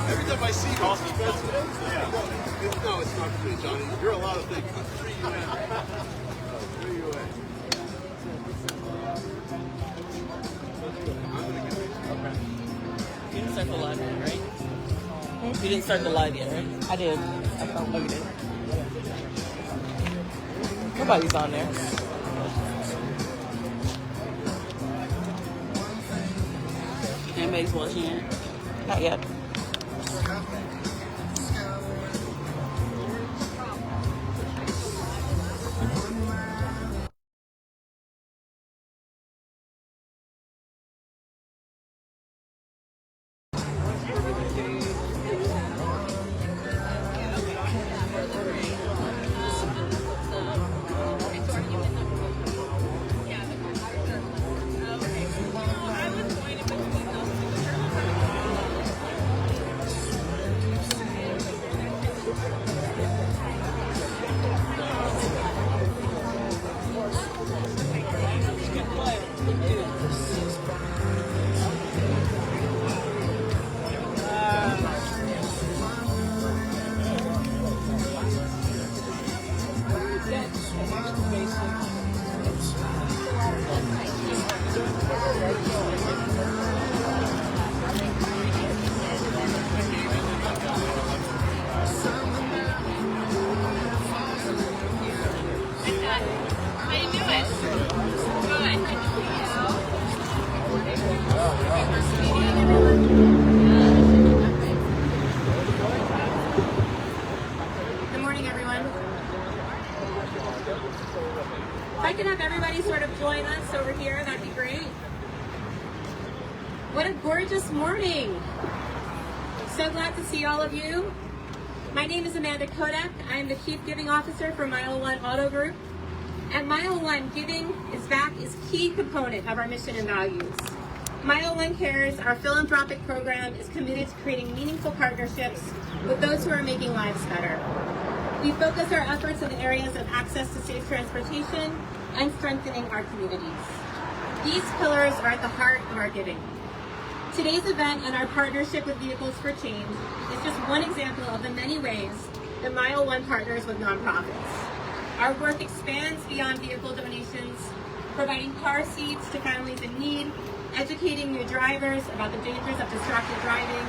Every time I see you, it's no, it's not for me, Johnny. You're a lot of things. Three you in. Three you in. You didn't start the live yet, right? You didn't start the live yet, right? I did. I thought you did. Nobody's on there. Anybody's watching it? Not yet. Good morning, everyone. If I could have everybody sort of join us over here, that'd be great. What a gorgeous morning. So glad to see all of you. My name is Amanda Kodak. I am the Chief Giving Officer for Mile One Auto Group. At Mile One, giving is back is a key component of our mission and values. Mile One Cares, our philanthropic program, is committed to creating meaningful partnerships with those who are making lives better. We focus our efforts in the areas of access to safe transportation and strengthening our communities. These pillars are at the heart of our giving. Today's event and our partnership with Vehicles for Change is just one example of the many ways that Mile One partners with nonprofits. Our work expands beyond vehicle donations, providing car seats to families in need, educating new drivers about the dangers of distracted driving,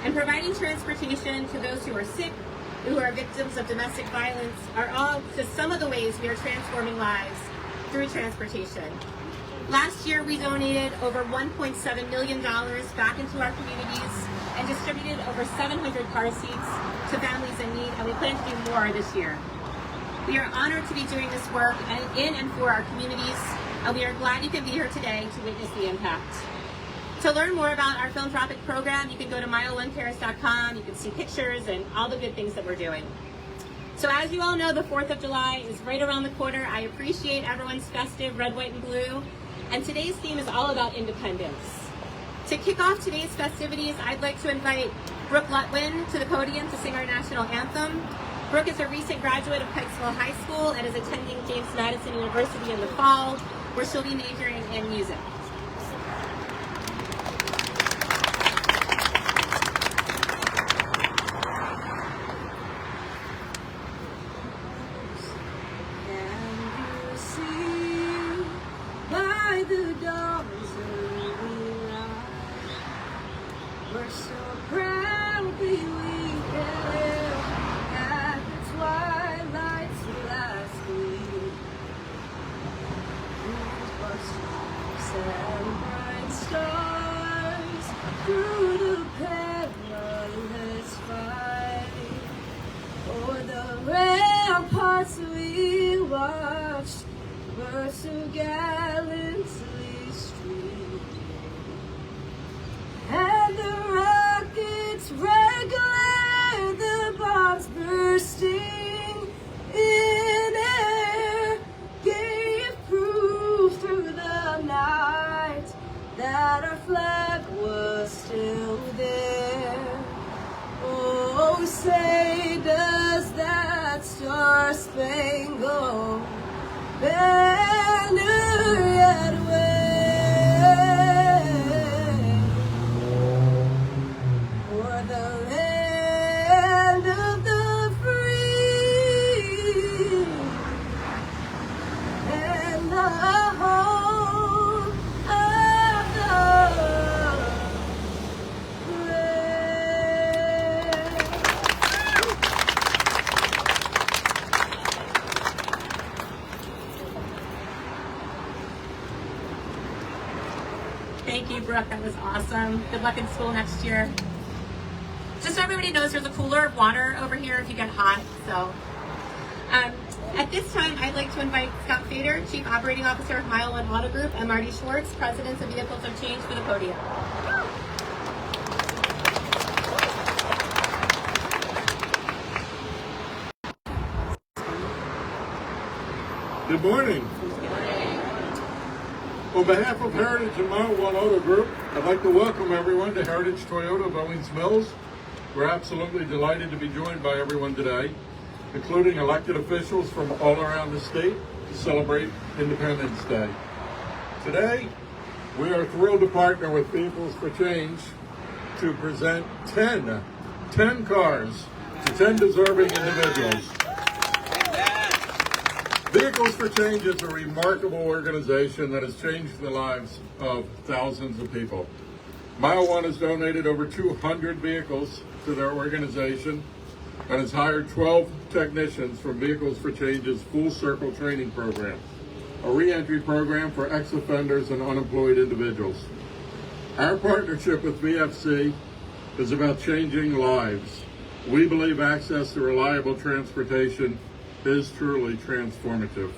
and providing transportation to those who are sick, who are victims of domestic violence, are all just some of the ways we are transforming lives through transportation. Last year, we donated over $1.7 million back into our communities and distributed over 700 car seats to families in need, and we plan to do more this year. We are honored to be doing this work in and for our communities, and we are glad you can be here today to witness the impact. To learn more about our philanthropic program, you can go to mileonecares.com. You can see pictures and all the good things that we're doing. So as you all know, the 4th of July is right around the corner. I appreciate everyone's festive red, white, and blue. And today's theme is all about independence. To kick off today's festivities, I'd like to invite Brooke Lutwin to the podium to sing our national anthem. Brooke is a recent graduate of Pikesville High School and is attending James Madison University in the fall, where she'll be majoring in music. The dawn's early light, we're so proudly we hail at the twilight's last gleam. And bright stars through the perilous fight, o'er the ramparts we watched were so gallantly streamed, and the rockets ran that our flag was still there. Oh, say does that star-spangled banner yet wave for the land of the free and the home of the brave. Thank you, Brooke. That was awesome. Good luck in school next year. Just so everybody knows, there's a cooler of water over here if you get hot. So, at this time, I'd like to invite Scott Fader, Chief Operating Officer of Mile One Auto Group, and Marty Schwartz, Presidents of Vehicles of Change, to the podium. Good morning. On behalf of Heritage and Mile One Auto Group, I'd like to welcome everyone to Heritage Toyota of Owings Mills. We're absolutely delighted to be joined by everyone today, including elected officials from all around the state to celebrate Independence Day. Today, we are thrilled to partner with Vehicles for Change to present 10 cars to 10 deserving individuals. Vehicles for Change is a remarkable organization that has changed the lives of thousands of people. Mile One has donated over 200 vehicles to their organization and has hired 12 technicians from Vehicles for Change's Full Circle Training Program, a re-entry program for ex-offenders and unemployed individuals. Our partnership with VFC is about changing lives. We believe access to reliable transportation is truly transformative.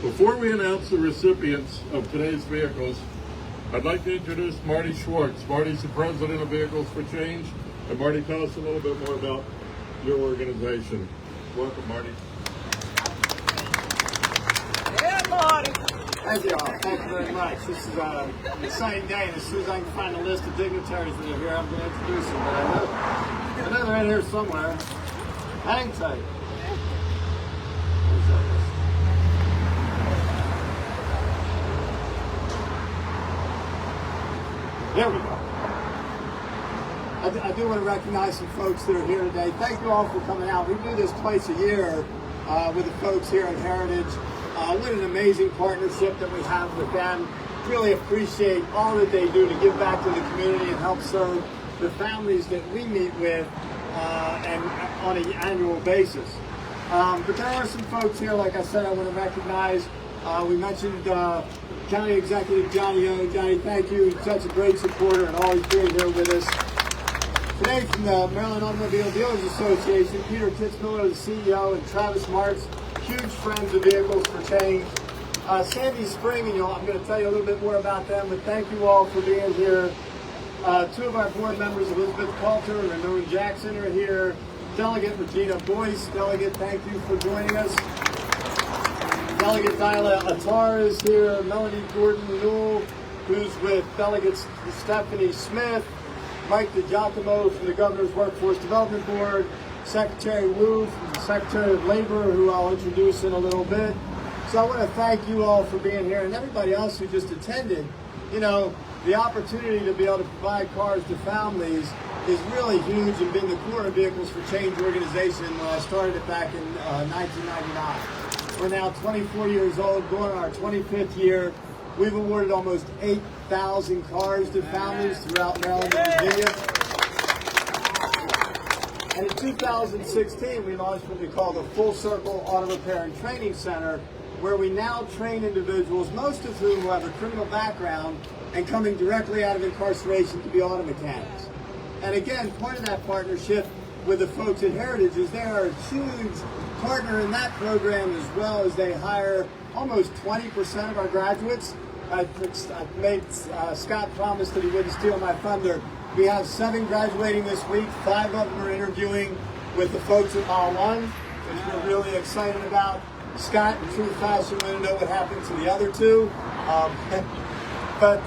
Before we announce the recipients of today's vehicles, I'd like to introduce Marty Schwartz. Marty's the president of Vehicles for Change. And Marty, tell us a little bit more about your organization. Welcome, Marty. Yeah, Marty. Thank you all. Thank you very much. This is an exciting day, and as soon as I can find a list of dignitaries that are here, I'm going to introduce them. But I know they're in here somewhere. Hang tight. There we go. I do want to recognize some folks that are here today. Thank you all for coming out. We do this twice a year with the folks here at Heritage. What an amazing partnership that we have with them. Really appreciate all that they do to give back to the community and help serve the families that we meet with and on an annual basis. But there are some folks here, like I said, I want to recognize. We mentioned County Executive Johnny O. Johnny, thank you. He's such a great supporter and always being here with us. Today from the Maryland Automobile Dealers Association, Peter Kitzmiller, the CEO, and Travis Marks, huge friends of Vehicles for Change. Sandy Spring, and I'm going to tell you a little bit more about them, but thank you all for being here. Two of our board members, Elizabeth Coulter and Ramon Jackson, are here. Delegate Regina Boyce. Delegate, thank you for joining us. Delegate Diala Attar is here. Melanie Gordon-Newell, who's with Delegate Stephanie Smith. Mike DiGiacomo from the Governor's Workforce Development Board. Secretary Wu from the Secretary of Labor, who I'll introduce in a little bit. So I want to thank you all for being here, and everybody else who just attended. You know, the opportunity to be able to provide cars to families is really huge and been the core of Vehicles for Change organization when I started it back in 1999. We're now 24 years old, going on our 25th year. We've awarded almost 8,000 cars to families throughout Maryland and Virginia. And in 2016, we launched what we call the Full Circle Auto Repair and Training Center, where we now train individuals, most of whom have a criminal background and coming directly out of incarceration to be auto mechanics. And again, part of that partnership with the folks at Heritage is they are a huge partner in that program, as well as they hire almost 20% of our graduates. I made Scott promise that he wouldn't steal my thunder. We have 7 graduating this week. 5 of them are interviewing with the folks at Mile One, which we're really excited about. Scott, in true fashion, wanted to know what happened to the other 2. But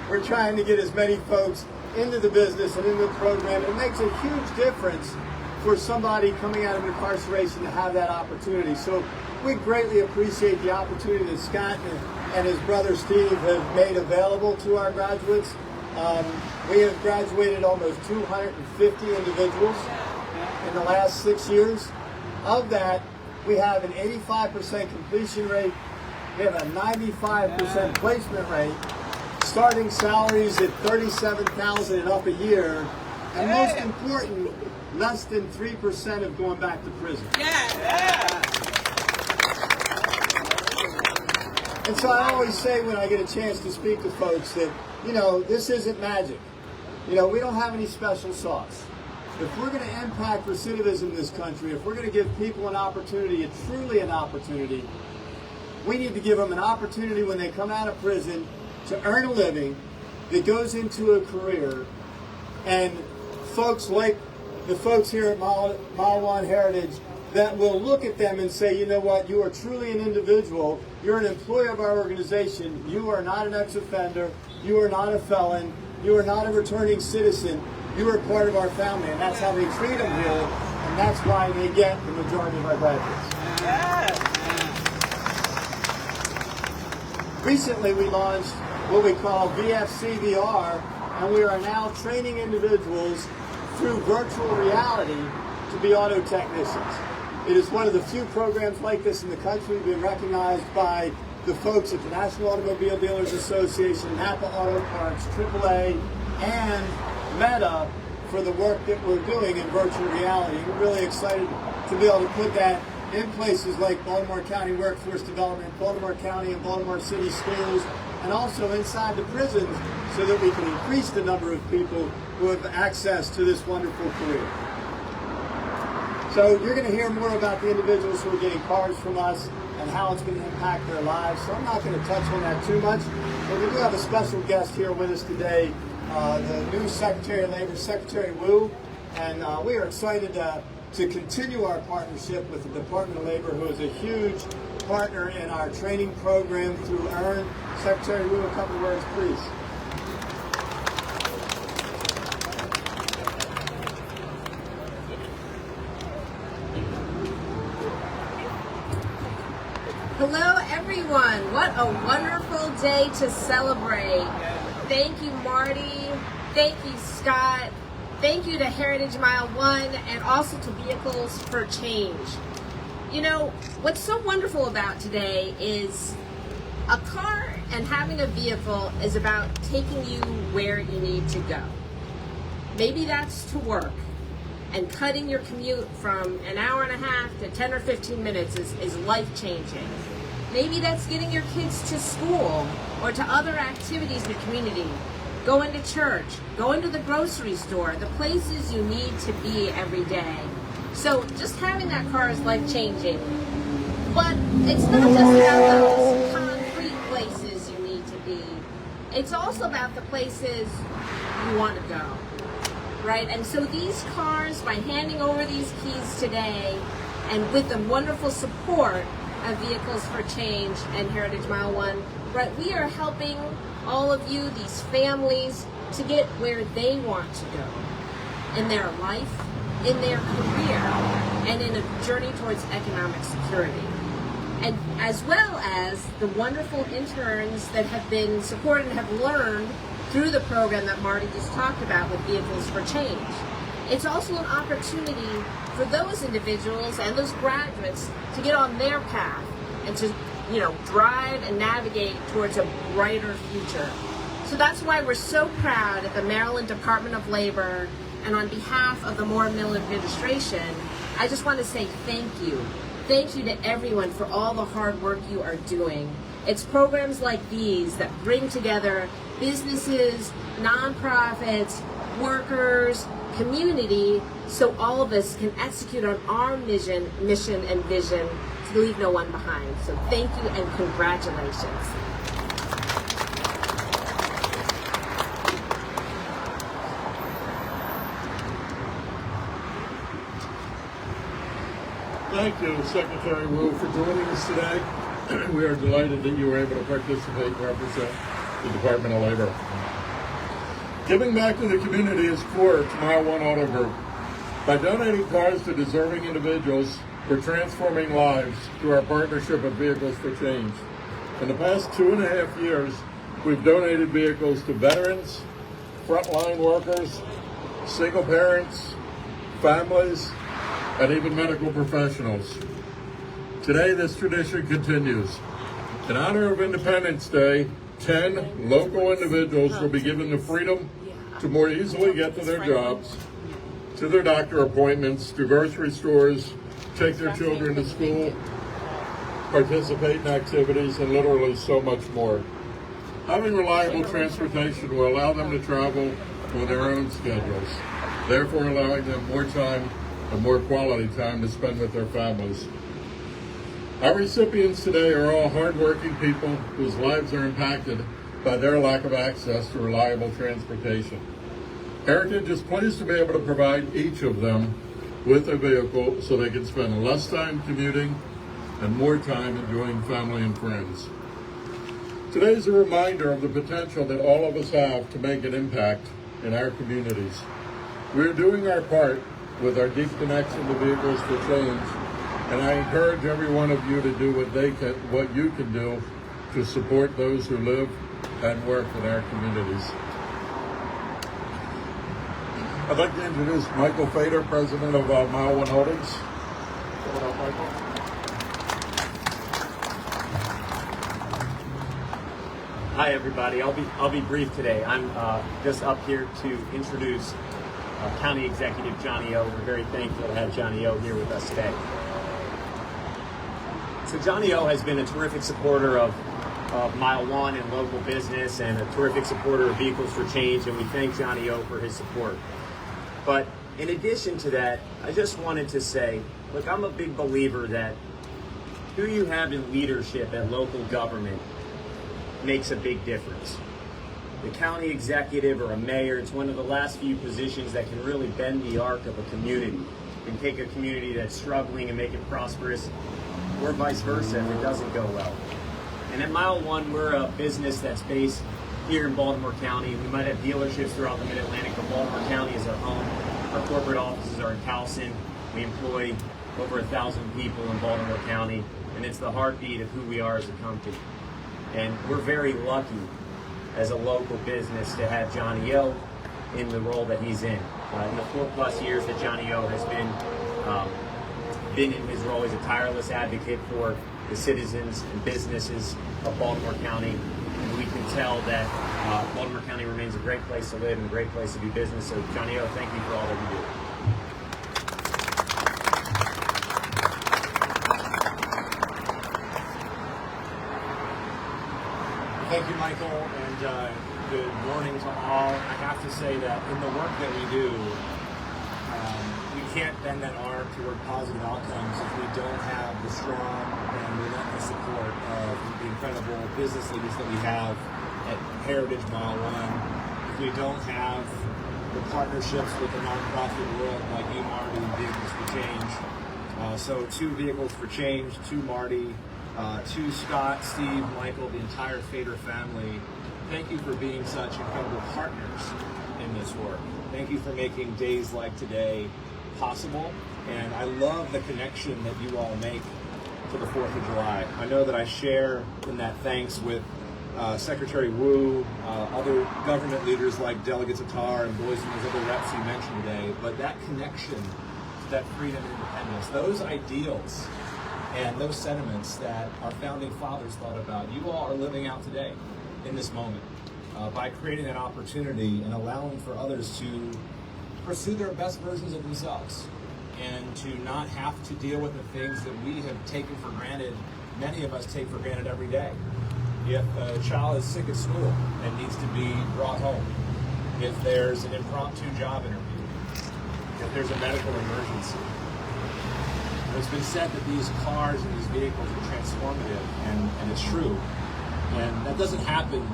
we're trying to get as many folks into the business and into the program. It makes a huge difference for somebody coming out of incarceration to have that opportunity. So we greatly appreciate the opportunity that Scott and his brother Steve have made available to our graduates. We have graduated almost 250 individuals in the last 6 years. Of that, we have an 85% completion rate. We have a 95% placement rate. Starting salaries at $37,000 and up a year. And most important, less than 3% of going back to prison. And so I always say when I get a chance to speak to folks that, you know, this isn't magic. You know, we don't have any special sauce. If we're going to impact recidivism in this country, if we're going to give people an opportunity, truly an opportunity, we need to give them an opportunity when they come out of prison to earn a living that goes into a career. And folks like the folks here at Mile One Heritage that will look at them and say, you know what, you are truly an individual, you're an employee of our organization, you are not an ex-offender, you are not a felon, you are not a returning citizen, you are part of our family, and that's how they treat them here, and that's why they get the majority of our graduates. Recently we launched what we call VFC VR, and we are now training individuals through virtual reality to be auto technicians. It is one of the few programs like this in the country. We've been recognized by the folks at the National Automobile Dealers Association, Napa Auto Parts, AAA, and Meta for the work that we're doing in virtual reality. We're really excited to be able to put that in places like Baltimore County Workforce Development, Baltimore County and Baltimore City schools, and also inside the prisons so that we can increase the number of people who have access to this wonderful career. So you're going to hear more about the individuals who are getting cars from us and how it's going to impact their lives. So I'm not going to touch on that too much, but we do have a special guest here with us today, the new Secretary of Labor, Secretary Wu, and we are excited to continue our partnership with the Department of Labor, who is a huge partner in our training program through EARN. Secretary Wu, a couple of words, please. Hello, everyone. What a wonderful day to celebrate. Thank you, Marty. Thank you, Scott. Thank you to Heritage Mile One and also to Vehicles for Change. You know, what's so wonderful about today is a car and having a vehicle is about taking you where you need to go. Maybe that's to work, and cutting your commute from an hour and a half to 10 or 15 minutes is life-changing. Maybe that's getting your kids to school or to other activities in the community, going to church, going to the grocery store, the places you need to be every day. So just having that car is life-changing. But it's not just about those concrete places you need to be. It's also about the places you want to go. Right? And so these cars, by handing over these keys today, and with the wonderful support of Vehicles for Change and Heritage Mile One, right, we are helping all of you, these families, to get where they want to go in their life, in their career, and in a journey towards economic security. And as well as the wonderful interns that have been supported and have learned through the program that Marty just talked about with Vehicles for Change. It's also an opportunity for those individuals and those graduates to get on their path and to, you know, drive and navigate towards a brighter future. So that's why we're so proud at the Maryland Department of Labor, and on behalf of the Moore Mill administration, I just want to say thank you. Thank you to everyone for all the hard work you are doing. It's programs like these that bring together businesses, nonprofits, workers, community, so all of us can execute on our mission and vision to leave no one behind. So thank you and congratulations. Thank you, Secretary Wu, for joining us today. we are delighted that you were able to participate and represent the Department of Labor. Giving back to the community is core to Mile One Auto Group. By donating cars to deserving individuals, we're transforming lives through our partnership with Vehicles for Change. In the past 2.5 years, we've donated vehicles to veterans, frontline workers, single parents, families, and even medical professionals. Today, this tradition continues. In honor of Independence Day, 10 local individuals will be given the freedom to more easily get to their jobs, to their doctor appointments, to grocery stores, take their children to school, participate in activities, and literally so much more. Having reliable transportation will allow them to travel on their own schedules, therefore allowing them more time and more quality time to spend with their families. Our recipients today are all hardworking people whose lives are impacted by their lack of access to reliable transportation. Heritage is pleased to be able to provide each of them with a vehicle so they can spend less time commuting and more time enjoying family and friends. Today is a reminder of the potential that all of us have to make an impact in our communities. We're doing our part with our deep connection to Vehicles for Change, and I encourage every one of you to do what you can do to support those who live and work in our communities. I'd like to introduce Michael Fader, president of Mile One Holdings. Come on up, Michael. Hi, everybody. I'll be brief today. I'm just up here to introduce County Executive Johnny O. We're very thankful to have Johnny O here with us today. So Johnny O has been a terrific supporter of Mile One and local business, and a terrific supporter of Vehicles for Change, and we thank Johnny O for his support. But in addition to that, I just wanted to say, look, I'm a big believer that who you have in leadership at local government makes a big difference. The county executive or a mayor, it's one of the last few positions that can really bend the arc of a community. You can take a community that's struggling and make it prosperous, or vice versa if it doesn't go well. And at Mile One, we're a business that's based here in Baltimore County. We might have dealerships throughout the Mid-Atlantic, but Baltimore County is our home. Our corporate offices are in Towson. We employ over 1,000 people in Baltimore County, and it's the heartbeat of who we are as a company. And we're very lucky as a local business to have Johnny O in the role that he's in. In the 4+ years that Johnny O has been in his role, he's a tireless advocate for the citizens and businesses of Baltimore County. And we can tell that Baltimore County remains a great place to live and a great place to do business. So Johnny O, thank you for all that you do. Thank you, Michael, and good morning to all. I have to say that in the work that we do, we can't bend that arm toward positive outcomes if we don't have the strong and relentless support of the incredible business leaders that we have at Heritage Mile One. If we don't have the partnerships with the nonprofit world like you, Marty, and Vehicles for Change. So to Vehicles for Change, to Marty, to Scott, Steve, Michael, the entire Fader family, thank you for being such incredible partners in this work. Thank you for making days like today possible, and I love the connection that you all make to the 4th of July. I know that I share in that thanks with Secretary Wu, other government leaders like Delegate Tatar and Boys and those other reps you mentioned today, but that connection to that freedom and independence, those ideals and those sentiments that our founding fathers thought about, you all are living out today in this moment by creating that opportunity and allowing for others to pursue their best versions of themselves and to not have to deal with the things that we have taken for granted, many of us take for granted every day. If a child is sick at school and needs to be brought home, if there's an impromptu job interview, if there's a medical emergency. It's been said that these cars and these vehicles are transformative, and it's true. And that doesn't happen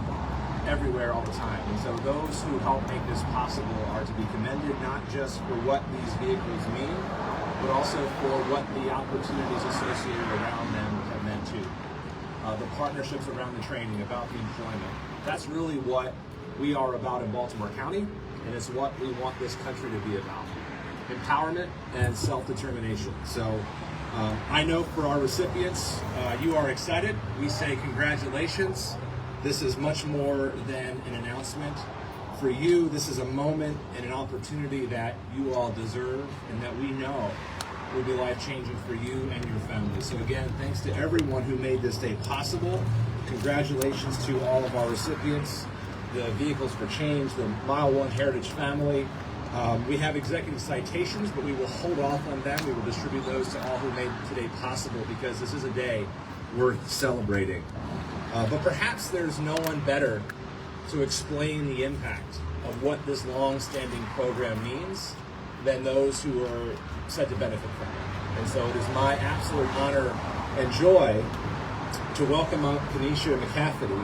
everywhere all the time. And so those who help make this possible are to be commended, not just for what these vehicles mean, but also for what the opportunities associated around them have meant too. the partnerships around the training, about the employment. That's really what we are about in Baltimore County, and it's what we want this country to be about. Empowerment and self-determination. So I know for our recipients, you are excited. We say congratulations. This is much more than an announcement. For you, this is a moment and an opportunity that you all deserve and that we know will be life-changing for you and your family. So again, thanks to everyone who made this day possible. Congratulations to all of our recipients, the Vehicles for Change, the Mile One Heritage family. We have executive citations, but we will hold off on them. We will distribute those to all who made today possible, because this is a day worth celebrating. But perhaps there's no one better to explain the impact of what this long-standing program means than those who are said to benefit from it. And so it is my absolute honor and joy to welcome out Kenesha McCafferty,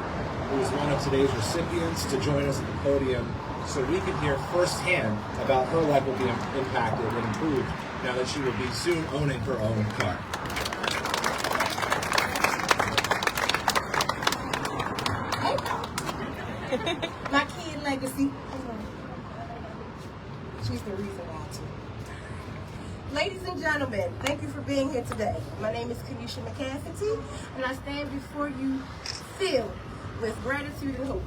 who is one of today's recipients, to join us at the podium so we can hear firsthand about her life will be impacted and improved now that she will be soon owning her own car. My kid legacy. She's the reason why too. Ladies and gentlemen, thank you for being here today. My name is Kenesha McCafferty, and I stand before you filled with gratitude and hope.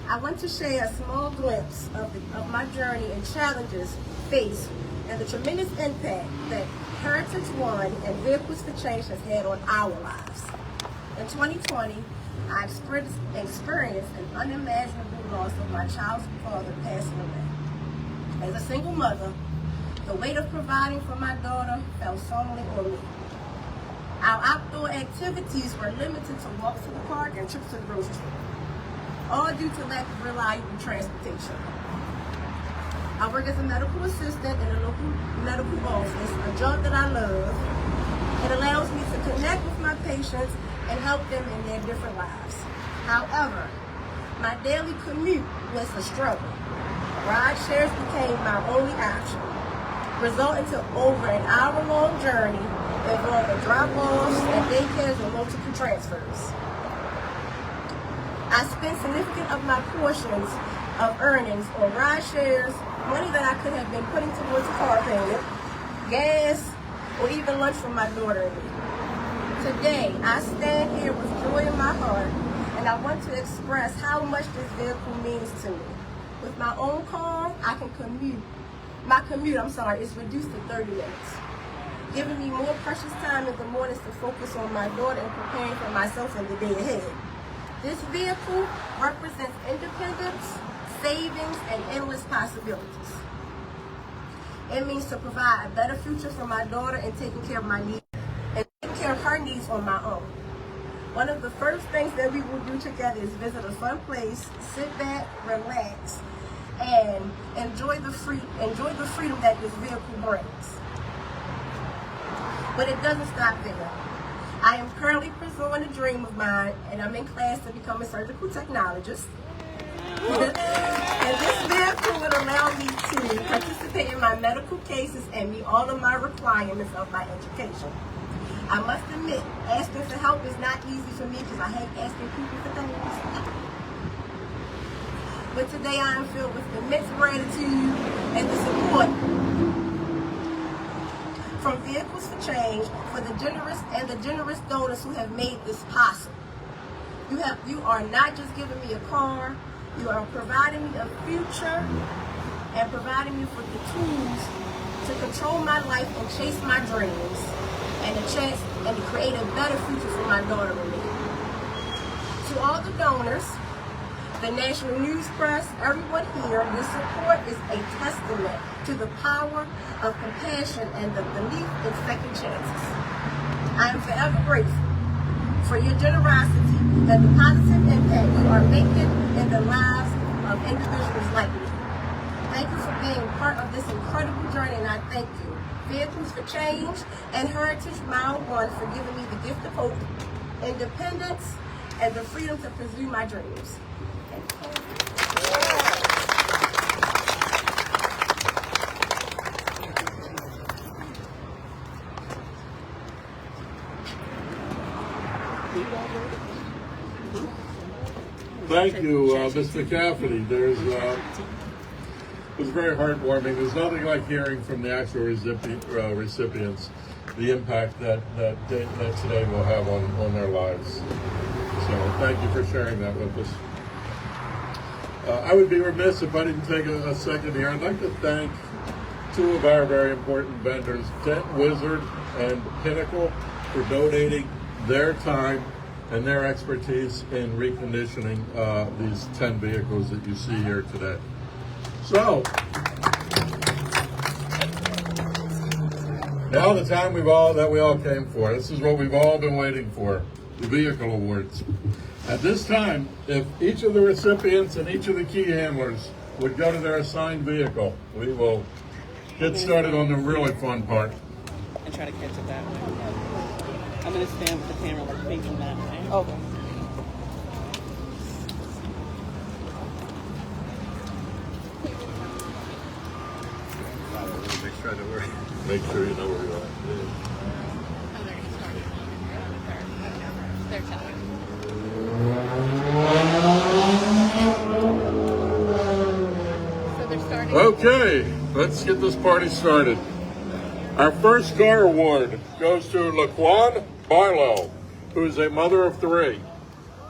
I want to share a small glimpse of my journey and challenges faced and the tremendous impact that Heritage One and Vehicles for Change has had on our lives. In 2020, I experienced an unimaginable loss of my child's father passing away. As a single mother, the weight of providing for my daughter fell solely on me. Our outdoor activities were limited to walks to the park and trips to the grocery store, all due to lack of reliable transportation. I work as a medical assistant in a local medical office, a job that I love. It allows me to connect with my patients and help them in their different lives. However, my daily commute was a struggle. Ride shares became my only option, resulting to over an hour-long journey involving drop-offs and daycares and multiple transfers. I spent significant of my portions of earnings on ride shares, money that I could have been putting towards a car payment, gas, or even lunch for my daughter and me. Today, I stand here with joy in my heart, and I want to express how much this vehicle means to me. With my own car, I can commute. My commute, is reduced to 30 minutes, giving me more precious time in the mornings to focus on my daughter and preparing for myself in the day ahead. This vehicle represents independence, savings, and endless possibilities. It means to provide a better future for my daughter and taking care of my needs and taking care of her needs on my own. One of the first things that we will do together is visit a fun place, sit back, relax, and enjoy the freedom that this vehicle brings. But it doesn't stop there. I am currently pursuing a dream of mine, and I'm in class to become a surgical technologist. And this vehicle would allow me to participate in my medical cases and meet all of my requirements of my education. I must admit, asking for help is not easy for me because I hate asking people for things. But today I am filled with immense gratitude and the support from Vehicles for Change for the generous donors who have made this possible. You are not just giving me a car, you are providing me a future and providing me with the tools to control my life and chase my dreams and a chance and to create a better future for my daughter and me. To all the donors, the national news press, everyone here, this support is a testament to the power of compassion and the belief in second chances. I am forever grateful for your generosity and the positive impact you are making in the lives of individuals like me. Thank you for being part of this incredible journey, and I thank you, Vehicles for Change and Heritage Mile One, for giving me the gift of hope, independence, and the freedom to pursue my dreams. You. Thank you, Ms. McCafferty. It was very heartwarming. There's nothing like hearing from the actual recipients the impact that today will have on their lives. So thank you for sharing that with us. I would be remiss if I didn't take a second here. I'd like to thank two of our very important vendors, Dent Wizard and Pinnacle, for donating their time and their expertise in reconditioning these 10 vehicles that you see here today. So, now the time we all came for. This is what we've all been waiting for, the vehicle awards. At this time, if each of the recipients and each of the key handlers would go to their assigned vehicle, we will get started on the really fun part. And try to catch it that way. I'm going to stand with the camera like facing that way. Okay. Make sure you know where you are. They're telling. So they're starting. Okay, let's get this party started. Our first car award goes to Laquan Barlow, who is a mother of 3.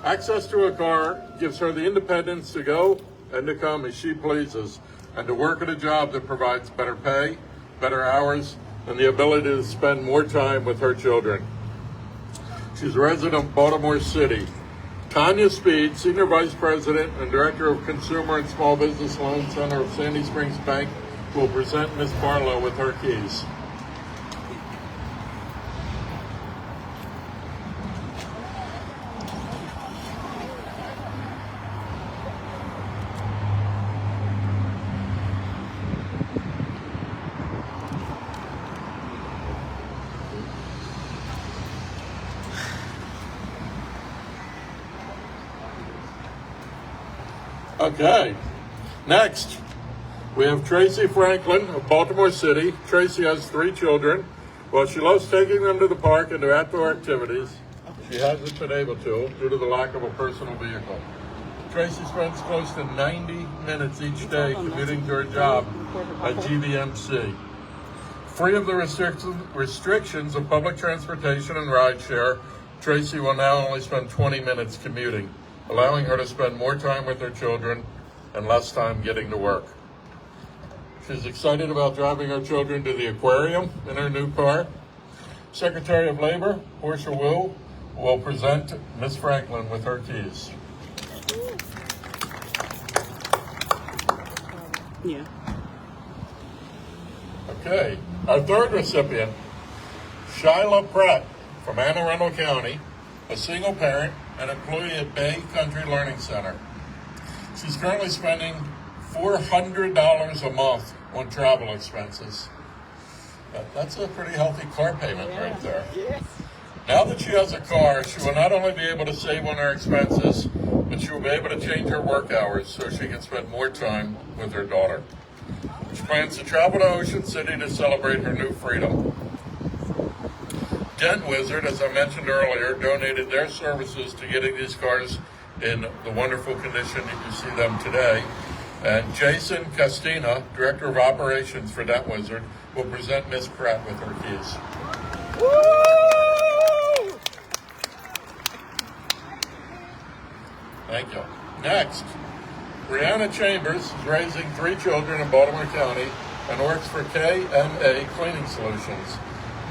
Access to a car gives her the independence to go and to come as she pleases, and to work at a job that provides better pay, better hours, and the ability to spend more time with her children. She's a resident of Baltimore City. Tanya Speed, Senior Vice President and Director of Consumer and Small Business Loan Center of Sandy Springs Bank, will present Ms. Barlow with her keys. Okay, next we have Tracy Franklin of Baltimore City. Tracy has 3 children. While she loves taking them to the park and to outdoor activities, she hasn't been able to due to the lack of a personal vehicle. Tracy spends close to 90 minutes each day commuting to her job at GVMC. Free of the restrictions of public transportation and rideshare, Tracy will now only spend 20 minutes commuting, allowing her to spend more time with her children and less time getting to work. She's excited about driving her children to the aquarium in her new car. Secretary of Labor, Portia Wu, will present Ms. Franklin with her keys. Yeah. Okay, our third recipient, Shyla Pratt from Anne Arundel County, a single parent and employee at Bay Country Learning Center. She's currently spending $400 a month on travel expenses. That's a pretty healthy car payment right there. Yes. Now that she has a car, she will not only be able to save on her expenses, but she will be able to change her work hours so she can spend more time with her daughter. She plans to travel to Ocean City to celebrate her new freedom. Dent Wizard, as I mentioned earlier, donated their services to getting these cars in the wonderful condition that you see them today. And Jason Castina, Director of Operations for Dent Wizard, will present Ms. Pratt with her keys. Woo! Thank you. Next, Brianna Chambers is raising 3 children in Baltimore County and works for KMA Cleaning Solutions.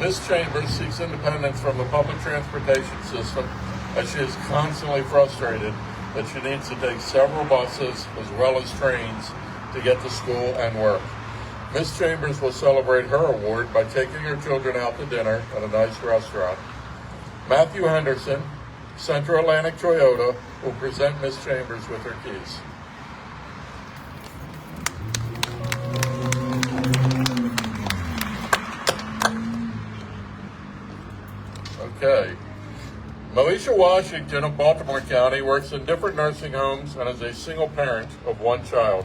Ms. Chambers seeks independence from the public transportation system as she is constantly frustrated that she needs to take several buses as well as trains to get to school and work. Ms. Chambers will celebrate her award by taking her children out to dinner at a nice restaurant. Matthew Henderson, Central Atlantic Toyota, will present Ms. Chambers with her keys. Okay. Melisha Washington of Baltimore County works in different nursing homes and is a single parent of 1 child.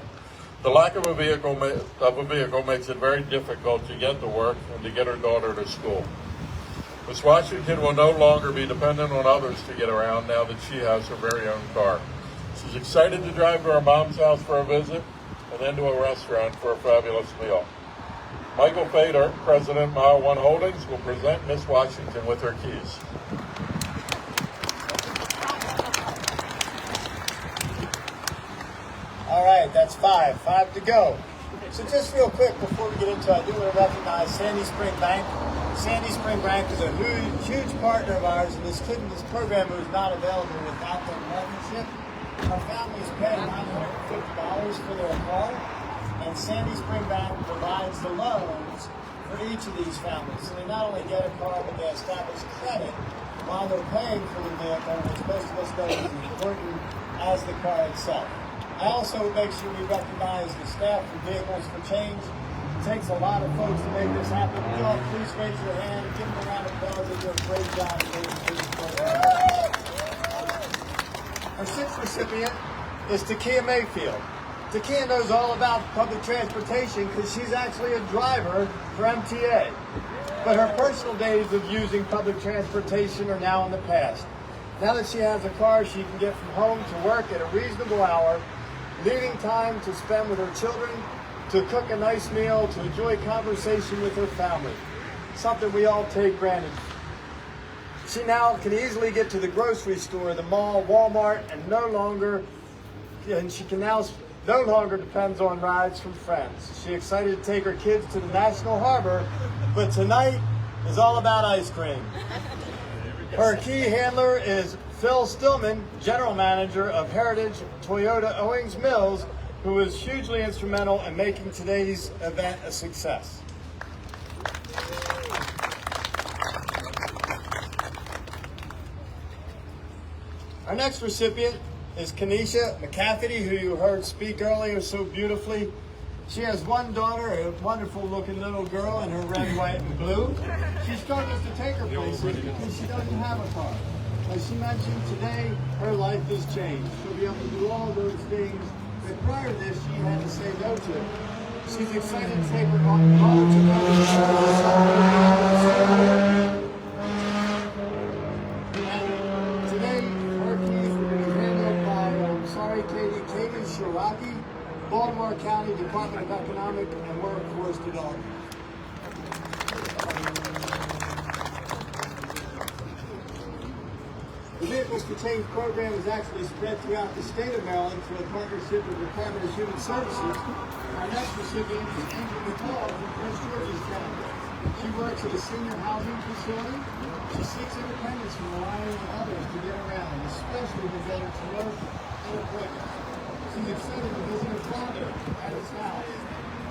The lack of a vehicle makes it very difficult to get to work and to get her daughter to school. Miss Washington will no longer be dependent on others to get around now that she has her very own car. She's excited to drive to her mom's house for a visit and then to a restaurant for a fabulous meal. Michael Fader, President, Mile One Holdings, will present Miss Washington with her keys. All right, that's five to go. So just real quick before we get into it, I do want to recognize Sandy Spring Bank. Sandy Spring Bank is a huge partner of ours, and this program was not available without their partnership. Our families pay $950 for their car, and Sandy Spring Bank provides the loans for each of these families. So they not only get a car, but they establish credit while they're paying for the vehicle, which most of us know is as important as the car itself. I also make sure we recognize the staff from Vehicles for Change. It takes a lot of folks to make this happen. Would you all please raise your hand and give them a round of applause. They do a great job making this program. Our sixth recipient is Takia Mayfield. Takia knows all about public transportation because she's actually a driver for MTA. But her personal days of using public transportation are now in the past. Now that she has a car, she can get from home to work at a reasonable hour, leaving time to spend with her children, to cook a nice meal, to enjoy conversation with her family. Something we all take granted. She now can easily get to the grocery store, the mall, Walmart, and she can now no longer depends on rides from friends. She's excited to take her kids to the National Harbor, but tonight is all about ice cream. Her key handler is Phil Stillman, General Manager of Heritage Toyota Owings Mills, who was hugely instrumental in making today's event a success. Our next recipient is Kenesha McCafferty, who you heard speak earlier so beautifully. She has one daughter, a wonderful looking little girl in her red, white, and blue. She struggles to take her places because she doesn't have a car. As she mentioned, today her life has changed. She'll be able to do all those things that prior to this she had to say no to. She's excited to take her daughter to today her keys will be handled by, Katie Shiraki, Baltimore County Department of Economic and Workforce Development. The Vehicles for Change program is actually spread throughout the state of Maryland through a partnership with the Department of Human Services. Our next recipient is Angela McCall from Prince George's County. She works at a senior housing facility. She seeks independence from relying on others to get around, especially when getting to work and appointments. She's excited to visit her father at his house.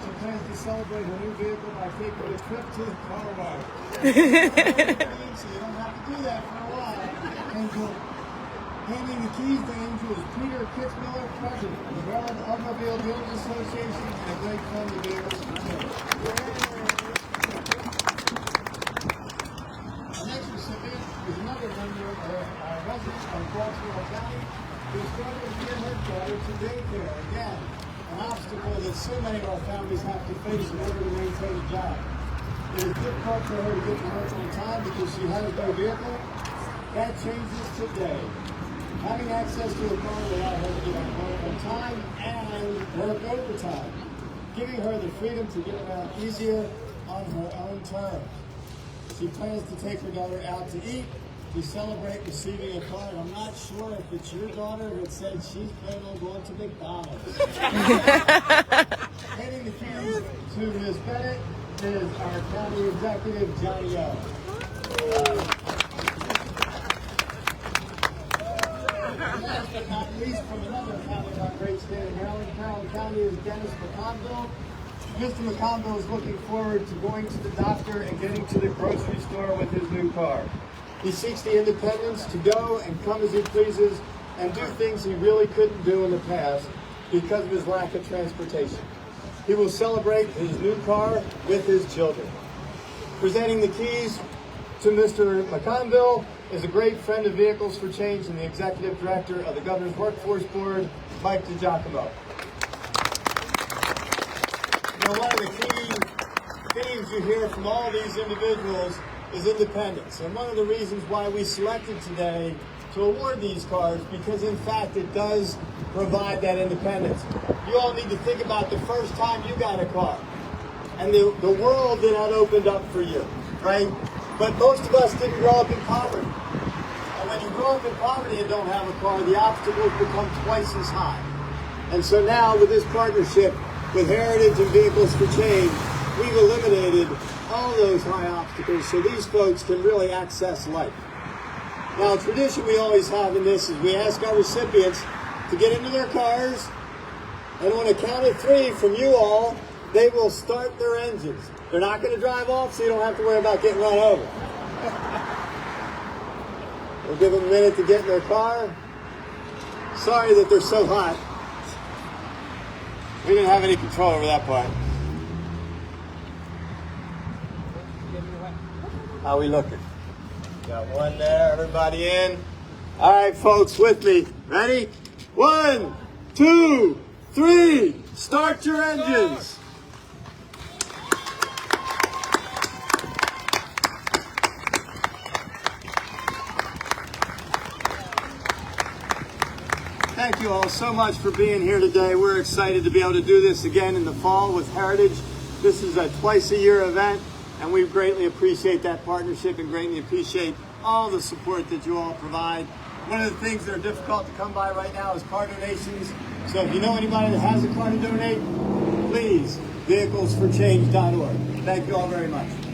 She plans to celebrate her new vehicle by taking a trip to the car wash. So you don't have to do that for a while. Angel. Handing the keys to Angel is Peter Kitzmiller, President of the Maryland Automobile Dealers Association, and a great friend of Vehicles for Change. Our next recipient is another member of our resident of Baltimore County who struggles to get her daughter to daycare. Again, an obstacle that so many of our families have to face in order to maintain a job. It is difficult for her to get to work on time because she has no vehicle. That changes today. Having access to a car will allow her to get on work on time and work overtime, giving her the freedom to get around easier on her own terms. She plans to take her daughter out to eat to celebrate receiving a car. I'm not sure if it's your daughter that said she's planning on going to McDonald's. Handing the keys to Ms. Bennett is our county executive, Johnny O. Last but not least, from another county in our great state of Maryland, Carroll County, is Dennis McConville. Mr. McConville is looking forward to going to the doctor and getting to the grocery store with his new car. He seeks the independence to go and come as he pleases and do things he really couldn't do in the past because of his lack of transportation. He will celebrate his new car with his children. Presenting the keys to Mr. McConville is a great friend of Vehicles for Change and the Executive Director of the Governor's Workforce Board, Mike DiGiacomo. Now, one of the key themes you hear from all these individuals is independence. And one of the reasons why we selected today to award these cars, because in fact it does provide that independence. You all need to think about the first time you got a car and the world that had opened up for you, right? But most of us didn't grow up in poverty. And when you grow up in poverty and don't have a car, the obstacles become twice as high. And so now with this partnership with Heritage and Vehicles for Change, we've eliminated all those high obstacles so these folks can really access life. Now, a tradition we always have in this is we ask our recipients to get into their cars, and on a count of 3 from you all, they will start their engines. They're not going to drive off, so you don't have to worry about getting run over. We'll give them a minute to get in their car. Sorry that they're so hot. We didn't have any control over that part. How we looking? Got one there, everybody in. All right, folks, with me. Ready? 1, 2, 3. Start your engines. Thank you all so much for being here today. We're excited to be able to do this again in the fall with Heritage. This is a twice-a-year event, and we greatly appreciate that partnership and greatly appreciate all the support that you all provide. One of the things that are difficult to come by right now is car donations. So if you know anybody that has a car to donate, please, vehiclesforchange.org. Thank you all very much.